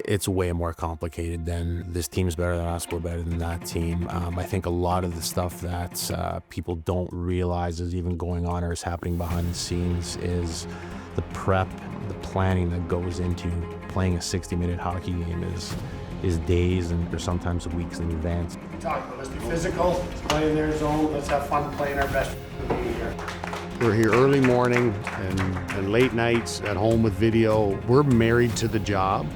it's way more complicated than this team's better than us, we're better than that team. I think a lot of the stuff that people don't realize is even going on or is happening behind the scenes is the prep, the planning that goes into playing a 60-minute hockey game is days and or sometimes weeks in advance. Talk about, let's be physical, let's play in their zone, let's have fun playing our best game here. We're here early morning and late nights at home with video. We're married to the job,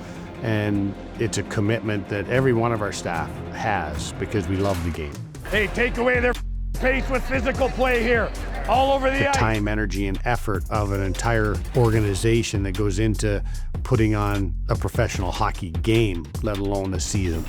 and it's a commitment that every one of our staff has because we love the game. Hey, take away their pace with physical play here, all over the ice. Time, energy, and effort of an entire organization that goes into putting on a professional hockey game, let alone a season.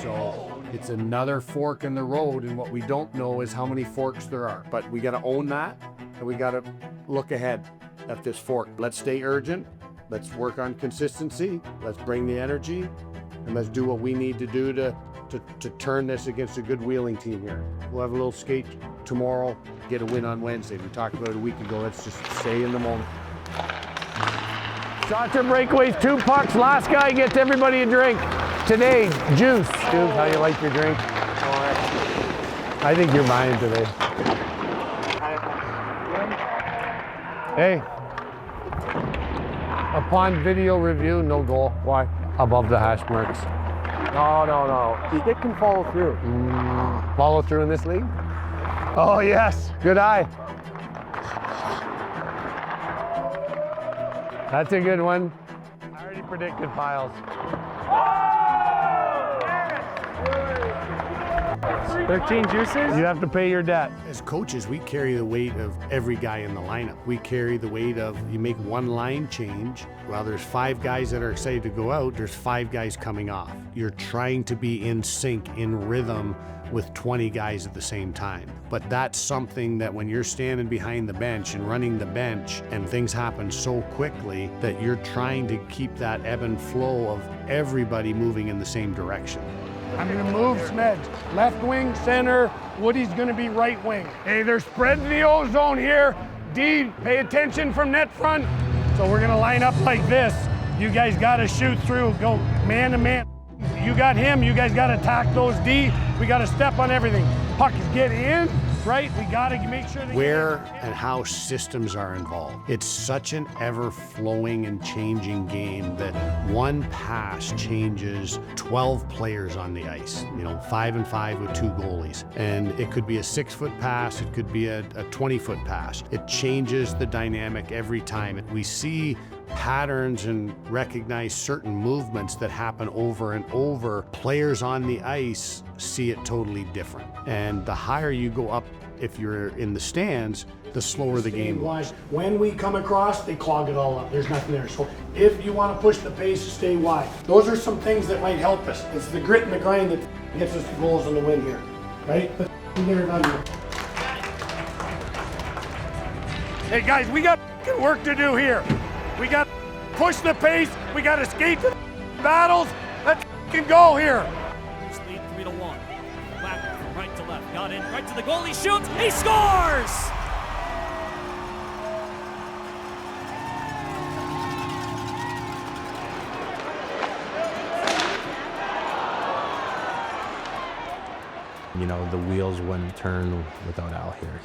So it's another fork in the road, and what we don't know is how many forks there are. But we got to own that, and we got to look ahead at this fork. Let's stay urgent. Let's work on consistency. Let's bring the energy, and let's do what we need to do to turn this against a good Wheeling team here. We'll have a little skate tomorrow, get a win on Wednesday. We talked about it a week ago. Let's just stay in the moment. Shots or breakaways, 2 pucks, last guy gets everybody a drink. Today, juice. Juice, how you like your drink? I think you're buying today. Hey. Upon video review, no goal. Why? Above the hash marks. No. It can follow through. Follow through in this league? Oh, yes. Good eye. That's a good one. I already predicted Piles. 13 juices? You have to pay your debt. As coaches, we carry the weight of every guy in the lineup. We carry the weight of, you make one line change, while there's 5 guys that are excited to go out, there's 5 guys coming off. You're trying to be in sync, in rhythm with 20 guys at the same time. But that's something that when you're standing behind the bench and running the bench and things happen so quickly that you're trying to keep that ebb and flow of everybody moving in the same direction. I'm gonna move Smedge. Left wing, center. Woody's gonna be right wing. Hey, they're spreading the O-zone here. D, pay attention from net front. So we're gonna line up like this. You guys gotta shoot through, go man to man. You got him, you guys gotta attack those D. We gotta step on everything. Puck is getting in, right? We gotta make sure that where and how systems are involved. It's such an ever-flowing and changing game that one pass changes 12 players on the ice. 5 and 5 with 2 goalies. And it could be a 6-foot pass, it could be a 20-foot pass. It changes the dynamic every time. We see patterns and recognize certain movements that happen over and over. Players on the ice see it totally different. And the higher you go up, if you're in the stands, the slower the game goes. When we come across, they clog it all up. There's nothing there. So if you want to push the pace, stay wide. Those are some things that might help us. It's the grit and the grind that gets us the goals and the win here, right? But there and under. Hey guys, we got work to do here. We got to push the pace. We got to skate the battles. Let's go here. Lead 3-1. Back from right to left. Got in right to the goal. He shoots. He scores. The wheels wouldn't turn without Al here.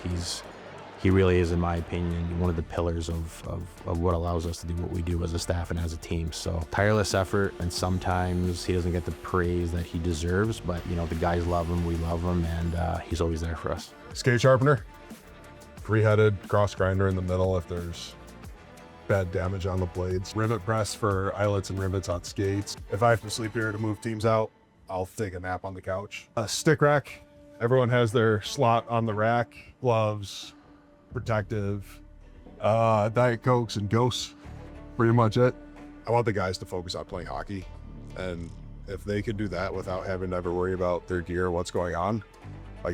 He really is, in my opinion, one of the pillars of what allows us to do what we do as a staff and as a team. So tireless effort, and sometimes he doesn't get the praise that he deserves, but the guys love him, we love him, and he's always there for us. Skate sharpener, free-headed cross grinder in the middle if there's bad damage on the blades. Rivet press for eyelets and rivets on skates. If I have to sleep here to move teams out, I'll take a nap on the couch. A stick rack, everyone has their slot on the rack. Gloves, protective, Diet Cokes and Ghosts, pretty much it. I want the guys to focus on playing hockey, and if they can do that without having to ever worry about their gear, what's going on,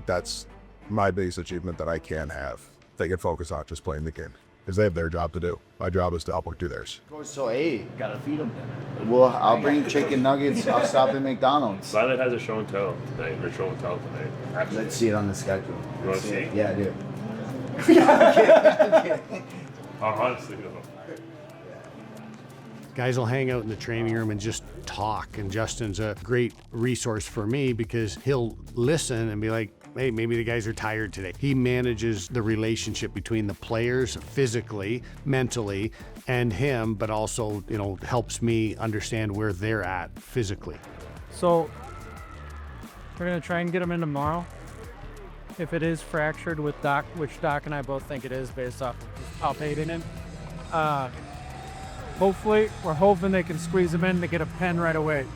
that's my biggest achievement that I can have. They can focus on just playing the game. because they have their job to do. My job is to help them do theirs. So, hey, gotta feed them dinner. Well, I'll bring chicken nuggets. I'll stop at McDonald's. Violet has a show and tell tonight, or show and tell tonight. Let's see it on the schedule. You want to see? Yeah, I do. Honestly, though. Guys will hang out in the training room and just talk, and Justin's a great resource for me because he'll listen and be like, hey, maybe the guys are tired today. He manages the relationship between the players physically, mentally, and him, but also, helps me understand where they're at physically. So we're gonna try and get him in tomorrow. If it is fractured with Doc, which Doc and I both think it is based off of palpating him, hopefully, we're hoping they can squeeze him in to get a pen right away.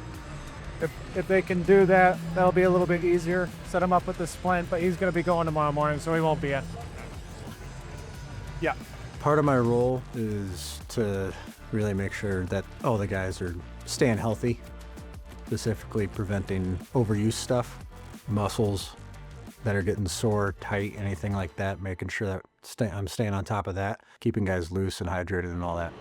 If they can do that, that'll be a little bit easier. Set him up with the splint, but he's going to be going tomorrow morning, so he won't be in. Yeah. Part of my role is to really make sure that all the guys are staying healthy, specifically preventing overuse stuff, muscles that are getting sore, tight, anything like that, making sure that I'm staying on top of that, keeping guys loose and hydrated and all that.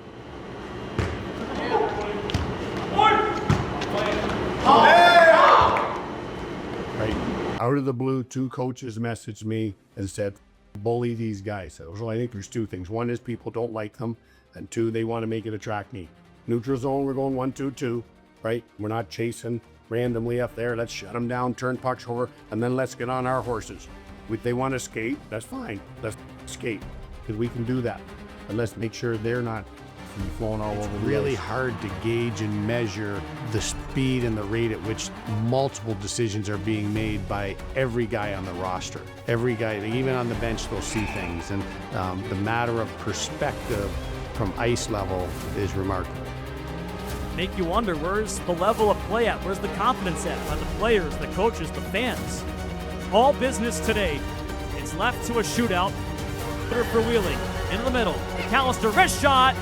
Right. Out of the blue, 2 coaches messaged me and said, bully these guys. So I think there's 2 things. One is people don't like them, and 2, they want to make it attract me. Neutral zone, we're going 1-2-2, right? We're not chasing randomly up there. Let's shut them down, turn pucks over, and then let's get on our horses. If they want to skate, that's fine. Let's skate, because we can do that. And let's make sure they're not flowing all over. It's really hard to gauge and measure the speed and the rate at which multiple decisions are being made by every guy on the roster. Every guy, even on the bench, they'll see things. And the matter of perspective from ice level is remarkable. Make you wonder, where's the level of play at? Where's the confidence at by the players, the coaches, the fans? All business today. It's left to a shootout. For Wheeling, into the middle. McAllister, wrist shot.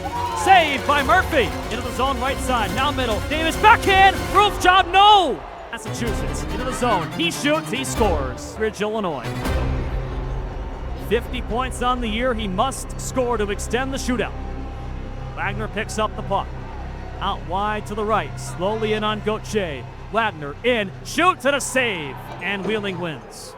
Saved by Murphy. Into the zone right side. Now middle. Davis backhand. Roof job. No. Massachusetts into the zone. He shoots. He scores. Ridge, Illinois. 50 points on the year. He must score to extend the shootout. Wagner picks up the puck. Out wide to the right. Slowly in on Gauthier. Wagner in. Shoots and a save. And Wheeling wins.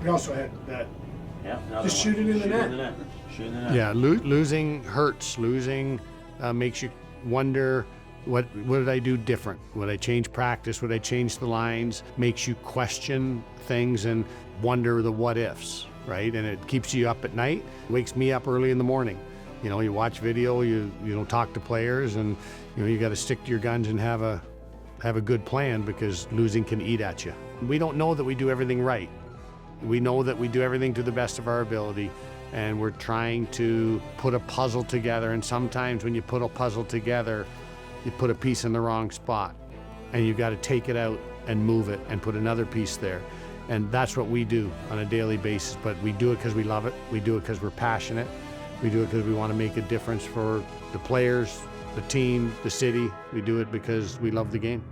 We also had that. Just shoot it in the net. Yeah, losing hurts. Losing makes you wonder, what did I do different? Would I change practice? Would I change the lines? Makes you question things and wonder the what ifs, right? And it keeps you up at night. Wakes me up early in the morning. You watch video, you talk to players, and you got to stick to your guns and have a good plan, because losing can eat at you. We don't know that we do everything right. We know that we do everything to the best of our ability, and we're trying to put a puzzle together. And sometimes when you put a puzzle together, you put a piece in the wrong spot, and you've got to take it out and move it and put another piece there. And that's what we do on a daily basis. But we do it because we love it. We do it because we're passionate. We do it because we want to make a difference for the players, the team, the city. We do it because we love the game.